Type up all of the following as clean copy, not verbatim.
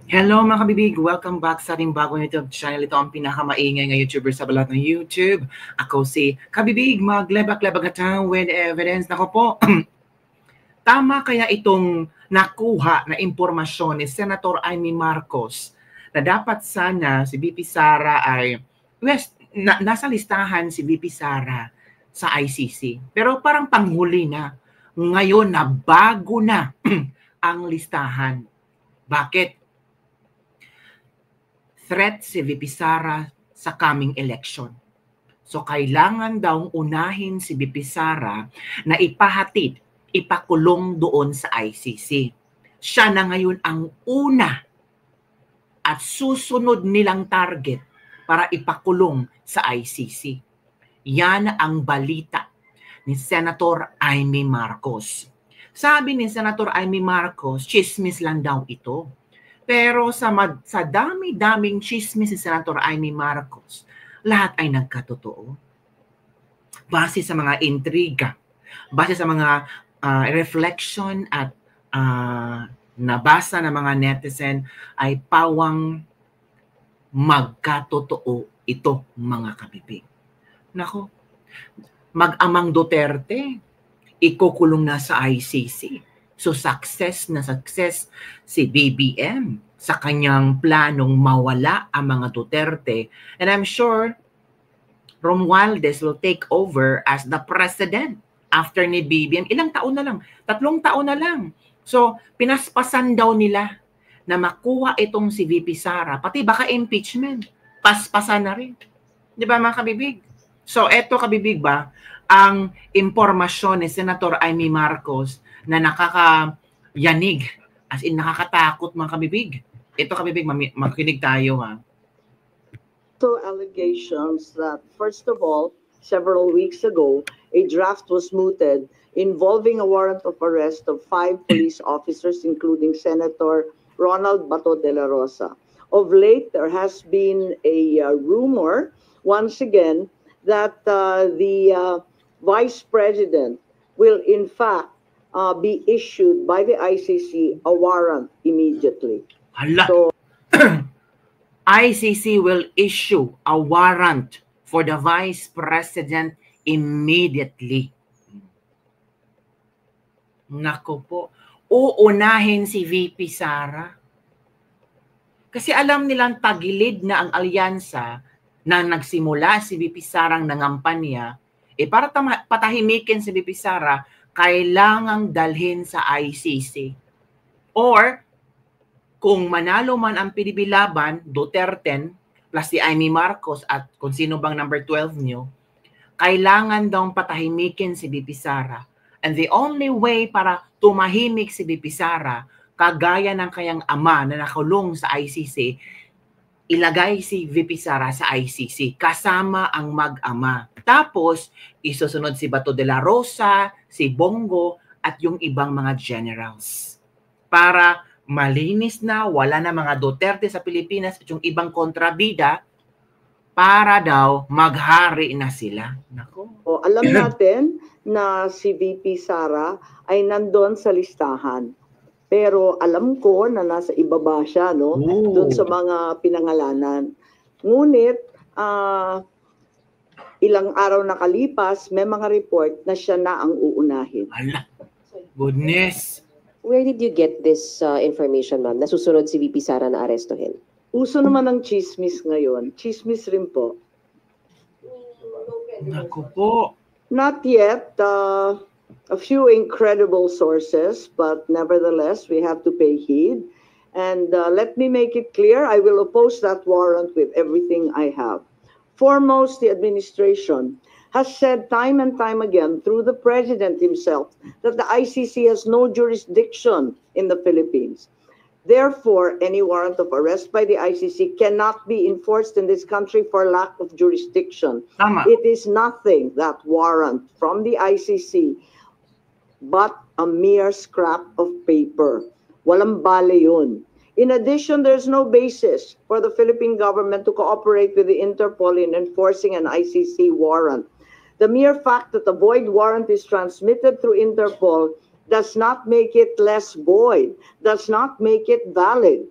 Hello mga kabibig! Welcome back sa ating bagong YouTube channel. Ito ang pinakamaingay ng YouTuber sa balat ng YouTube. Ako si Kabibig, maglebak-lebak at with evidence. Nako po, tama kaya itong nakuha na impormasyon ni Senator Amy Marcos na dapat sana si VP Sara ay, nasa listahan si VP Sara sa ICC. Pero parang panghuli na. Ngayon na bago na ang listahan. Bakit? Threat si VP Sara sa coming election. So kailangan daw unahin si VP Sara na ipahatid, ipakulong doon sa ICC. Siya na ngayon ang una at susunod nilang target para ipakulong sa ICC. Yan ang balita ni Senator Amy Marcos. Sabi ni Senator Amy Marcos, chismis lang daw ito. Pero sa dami-daming chismis si Senator Amy Marcos, lahat ay nagkatotoo. Base sa mga intriga, base sa mga reflection at nabasa ng mga netizen, ay pawang magkatotoo ito, mga kabibig. Nako, mag-amang Duterte, ikukulong na sa ICC. So success na success si BBM sa kanyang planong mawala ang mga Duterte. And I'm sure Romualdez will take over as the president after ni BBM. Ilang taon na lang? 3 taon na lang. So pinaspasan daw nila na makuha itong si VP Sara. Pati baka impeachment. Paspasan na rin. Di ba mga kabibig? So eto kabibig ba, ang impormasyon ni Senator Amy Marcos na nakakayanig, as in nakakatakot mga kabibig. Ito kabibig, makinig tayo ha. So allegations that, first of all, several weeks ago, a draft was mooted involving a warrant of arrest of 5 police officers, including Senator Ronald Bato de la Rosa. Of late, there has been a rumor, once again, that the Vice President will in fact be issued by the ICC a warrant immediately. Hala. So, ICC will issue a warrant for the Vice President immediately. Nako po, uunahin si VP Sara. Kasi alam nilang tagilid na ang alyansa na nagsimula si VP Sarang nangampanya, para patahimikin si VP Sara, kailangang dalhin sa ICC. Or, kung manalo man ang PDP laban, Duterte plus si Amy Marcos at kung sino bang number 12 nyo, kailangan daw patahimikin si VP Sara. And the only way para tumahimik si VP Sara, kagaya ng kayang ama na nakulong sa ICC, ilagay si VP Sara sa ICC kasama ang mag-ama. Tapos, isusunod si Bato de la Rosa, si Bongo, at yung ibang mga generals. Para malinis na, wala na mga Duterte sa Pilipinas at yung ibang kontrabida, para daw maghari na sila. Nako. Alam natin na si VP Sara ay nandun sa listahan. Pero alam ko na nasa ibaba siya, no? Doon sa mga pinangalanan. Ngunit, ilang araw nakalipas, may mga report na siya na ang uunahin. Ala, goodness. Where did you get this information, ma'am? Nasusunod si VP Sara na arestuhin? Uso naman ng chismis ngayon. Chismis rin po. Naku po. Not yet. A few incredible sources, but nevertheless, we have to pay heed. And let me make it clear, I will oppose that warrant with everything I have. Foremost, the administration has said time and time again through the president himself that the ICC has no jurisdiction in the Philippines. Therefore, any warrant of arrest by the ICC cannot be enforced in this country for lack of jurisdiction. Tama. It is nothing, that warrant from the ICC, but a mere scrap of paper. Walang bale yun. In addition, there's no basis for the Philippine government to cooperate with the Interpol in enforcing an ICC warrant. The mere fact that a void warrant is transmitted through Interpol does not make it less void, does not make it valid.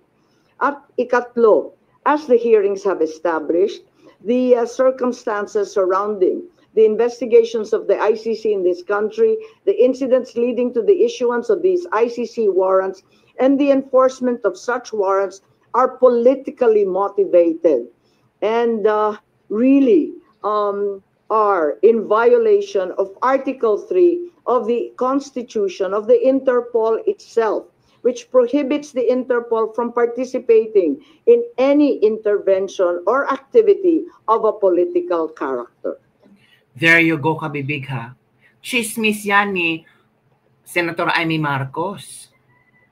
At ikatlo, as the hearings have established, the circumstances surrounding the investigations of the ICC in this country, the incidents leading to the issuance of these ICC warrants, and the enforcement of such warrants are politically motivated and really are in violation of Article 3 of the Constitution of the Interpol itself, which prohibits the Interpol from participating in any intervention or activity of a political character. There you go, kabibig ha. Chismis yan ni Senator Amy Marcos.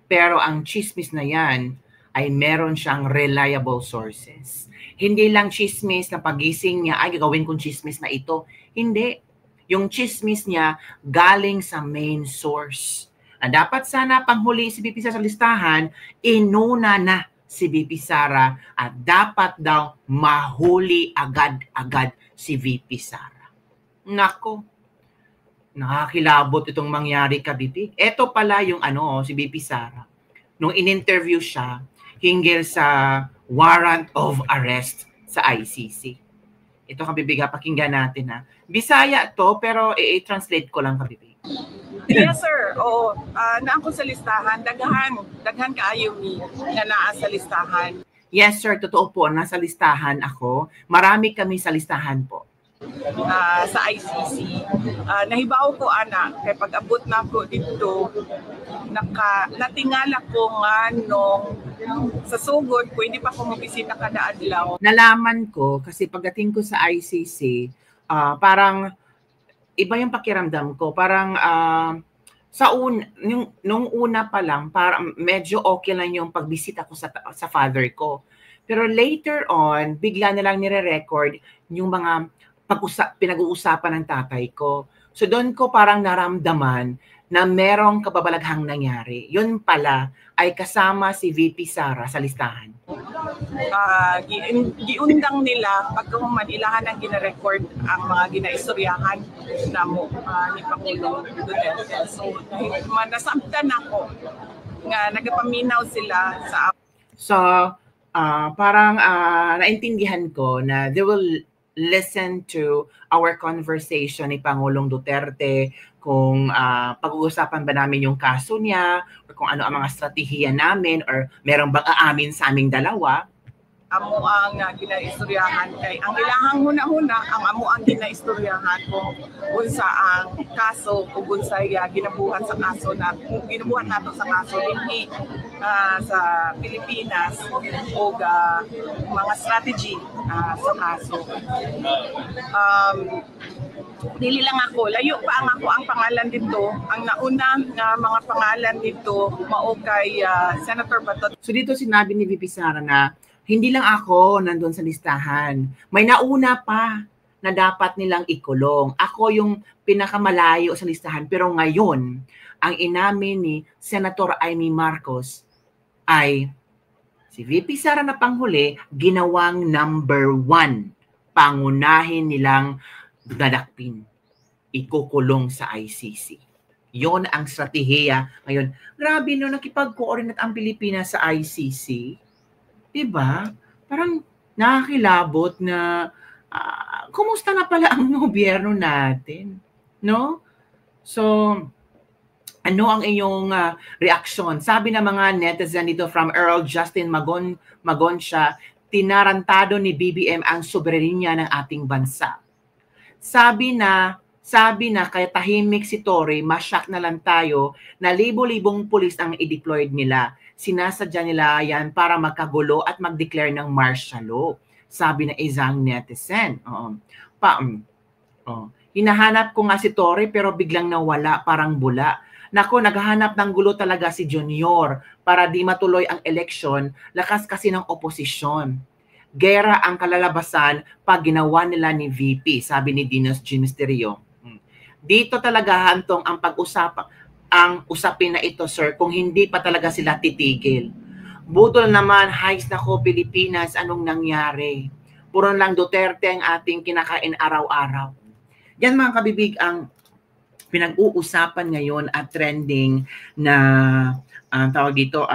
Pero ang chismis na yan ay meron siyang reliable sources. Hindi lang chismis na pagising niya, ay gagawin kong chismis na ito. Hindi. Yung chismis niya galing sa main source. Na dapat sana panghuli si BP Sara sa listahan, inuna na si BP Sara at dapat daw mahuli agad-agad si VP Sara. Nako, nakakilabot itong mangyari, kabibig. Ito pala yung si BP Sara. Nung in-interview siya, hinggil sa warrant of arrest sa ICC. Ito, kabibig, pakinggan natin ha. Bisaya to, pero i-translate ko lang, kabibig. Yes, sir. Oo. Naan ko sa listahan. Daghan kaayo ni na naa sa listahan. Yes, sir. Totoo po. Nasa listahan ako. Marami kami sa listahan po. Sa ICC. Nahibaw ko, anak, kay pag-abot na ko dito, natingala ko nga nung sa sugod, pwede pa ako mabisita kada adlaw. Nalaman ko, kasi pagdating ko sa ICC, parang iba yung pakiramdam ko. Parang nung una pa lang, parang medyo okay lang yung pagbisita ko sa father ko. Pero later on, bigla na lang nire-record yung mga pinag-uusapan ng tatay ko. So doon ko parang naramdaman na merong kababalaghang nangyari. Yun pala ay kasama si VP Sara sa listahan. Giundang nila pagkahuman ilahan ang gina-record ang mga ginaistoryahan na mo ni Pangulong Duterte. So nasabtan ako nga nagapaminaw sila sa... So parang naintindihan ko na they will listen to our conversation ni Pangulong Duterte kung pag-uusapan ba namin yung kaso niya or kung ano ang mga strategiya namin or merong bang aamin sa aming dalawa. Amo ang ginaistoryahan kay ang ilahang huna-huna ang amo ang ginaistoryahan kung unsa ang kaso ug unsay ginabuhat sa kaso na ginabuhat nato sa kaso dinhi sa Pilipinas ug mga strategy sa kaso. Dili lang ako, layo pa ang pangalan dito. Ang nauna nga mga pangalan dito mao kay Senator Bato. So dito sinabi ni VP Sara na hindi lang ako nandun sa listahan. May nauna pa na dapat nilang ikulong. Ako yung pinakamalayo sa listahan. Pero ngayon, ang inamin ni Senator Amy Marcos ay si VP Sara na panghuli, ginawang number 1. Pangunahin nilang dadakpin. Ikukulong sa ICC. Yon ang strategiya. Ngayon, grabe no, nakipag-coordinate ang Pilipinas sa ICC. Diba? Parang nakakilabot na kumusta na pala ang gobyerno natin, no? So, ano ang iyong reaksyon? Sabi ng mga netizen dito from Earl Justin Magoncia, tinarantado ni BBM ang soberenya ng ating bansa. Sabi na kaya tahimik si Tory, masyak na lang tayo na libo-libong pulis ang i-deployed nila. Sinasadya nila yan para magkagulo at mag-declare ng martial law. Sabi na isang netizen. Hinahanap ko nga si Tory pero biglang nawala, parang bula. Nako, naghahanap ng gulo talaga si Junior para di matuloy ang eleksyon, lakas kasi ng oposisyon. Gera ang kalalabasan pag ginawa nila ni VP, sabi ni Dinos G. Misterio. Dito talaga hantong ang usapin na ito, sir, kung hindi pa talaga sila titigil. Budol naman, hays nako Pilipinas, anong nangyari? Puro lang Duterte ang ating kinakain araw-araw. Yan mga kabibig ang pinag-uusapan ngayon at trending na tawag dito,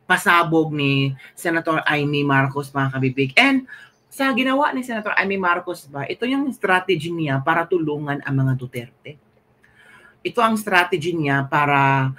pasabog ni Senator Amy Marcos, mga kabibig. And sa ginawa ni Senator Amy Marcos ba, ito yung strategy niya para tulungan ang mga Duterte. Ito ang strategy niya para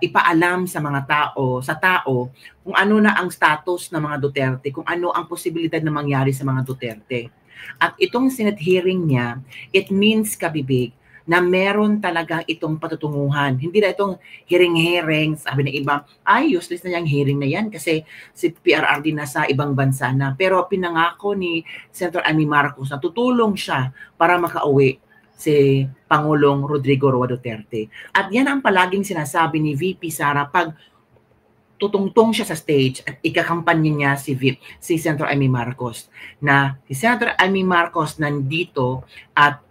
ipaalam sa mga tao kung ano na ang status ng mga Duterte, kung ano ang posibilidad na mangyari sa mga Duterte. At itong Senate hearing niya, it means, kabibig, na meron talaga itong patutunguhan. Hindi na itong hearing-hearing, sabi ng iba, ay useless na yung hearing na yan kasi si PRRD nasa ibang bansa na. Pero pinangako ni Senator Amy Marcos na tutulong siya para makauwi si Pangulong Rodrigo Roa Duterte. At yan ang palaging sinasabi ni VP Sara pag tutungtong siya sa stage at ikakampanya niya si Senator Amy Marcos. Na si Senator Amy Marcos nandito at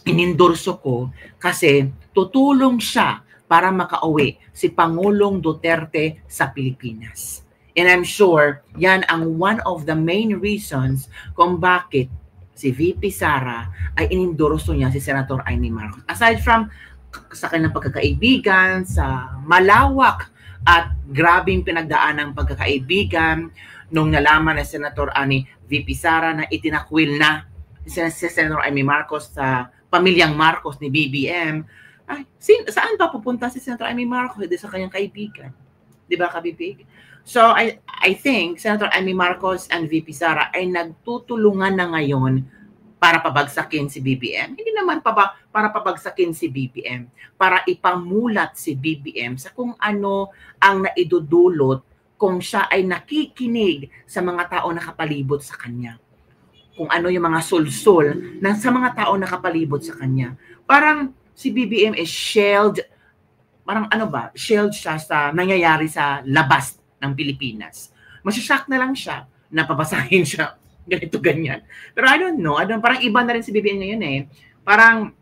inendorso ko kasi tutulong siya para makauwi si Pangulong Duterte sa Pilipinas. And I'm sure yan ang one of the main reasons kung bakit si VP Sara ay inendorso niya si Senator Amy Marcos. Aside from sa kanilang pagkakaibigan, sa malawak at grabing pinagdaan ng pagkakaibigan nung nalaman ni Senator VP Sara na itinakwil na si Senator Amy Marcos sa pamilyang Marcos ni BBM, ay, saan pa pupunta si Senator Amy Marcos? Hindi sa kanyang kaibigan. Di ba, kabibig? So, I think Senator Amy Marcos and VP Sara ay nagtutulungan na ngayon para pabagsakin si BBM. Hindi naman para pabagsakin si BBM, para ipamulat si BBM sa kung ano ang naidudulot kung siya ay nakikinig sa mga tao na kapalibot sa kanya. Kung ano yung mga sulsul sa mga tao na kapalibot sa kanya. Parang si BBM is shelled, shelled siya sa nangyayari sa labas ng Pilipinas. Masashock na lang siya na pabasahin siya ganito, ganyan. Pero I don't know, parang iba na rin si BBM ngayon eh. Parang,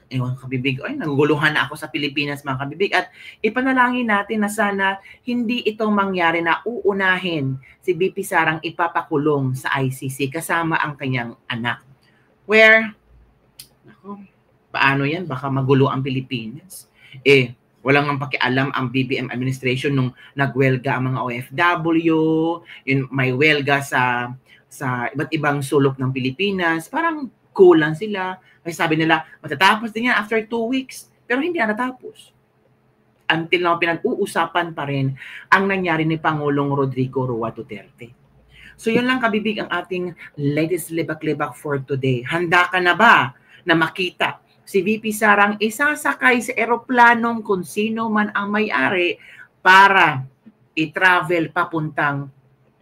ewan kabibig, ay, naguguluhan na ako sa Pilipinas, mga kabibig. At ipanalangin natin na sana hindi ito mangyari na uunahin si VP Sarang ipapakulong sa ICC kasama ang kanyang anak. Where, paano yan? Baka magulo ang Pilipinas. Walang ang pakialam ang BBM administration nung nagwelga ang mga OFW, may welga sa iba't ibang sulok ng Pilipinas. Parang cool lang sila. May sabi nila, matatapos din yan after 2 weeks. Pero hindi na natapos. Until now, pinag-uusapan pa rin ang nangyari ni Pangulong Rodrigo Roa Duterte. So yun lang, kabibig, ang ating latest libak-libak for today. Handa ka na ba na makita si VP Sarang isasakay sa eroplanong kung sino man ang may-ari para i-travel papuntang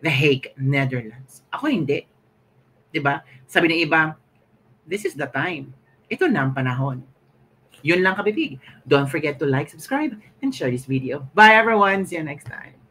The Hague, Netherlands? Ako hindi. Diba? Sabi ng iba, this is the time. Ito na ang panahon. Yun lang, kabibig. Don't forget to like, subscribe, and share this video. Bye everyone. See you next time.